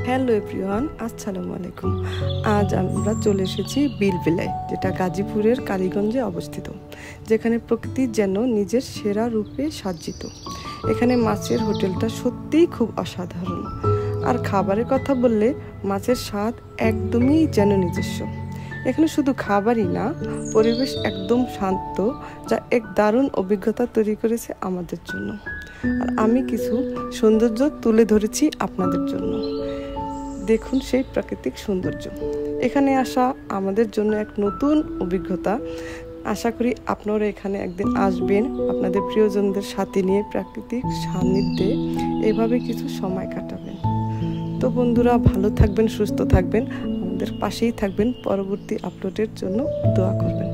Hello everyone, আসসালামু আলাইকুম। আজ আমরা চলে এসেছি বিলবিলায়, যেটা গাজীপুরের কালীগঞ্জে অবস্থিত, যেখানে প্রকৃতি যেন নিজের সেরা রূপে সাজ্জিত। এখানে মাছের হোটেলটা সত্যিই খুব অসাধারণ, আর খাবারের কথা বললে মাছের স্বাদ একদমই যেন নিজস্ব। এখানে শুধু খাবারই না, পরিবেশ একদম শান্ত, যা এক দারুণ অভিজ্ঞতা তৈরি করেছে আমাদের জন্য। আর আমি কিছু সৌন্দর্য তুলে ধরেছি আপনাদের জন্য। দেখুন সেই প্রাকৃতিক সৌন্দর্য। এখানে আসা আমাদের জন্য এক নতুন অভিজ্ঞতা। আশা করি আপনারা এখানে একদিন আসবেন, আপনাদের প্রিয়জনদের সাথে নিয়ে প্রাকৃতিক সান্নিধ্যে এভাবে কিছু সময় কাটাবেন। তো বন্ধুরা, ভালো থাকবেন, সুস্থ থাকবেন, আমাদের পাশেই থাকবেন। পরবর্তী আপলোডের জন্য দোয়া করবেন।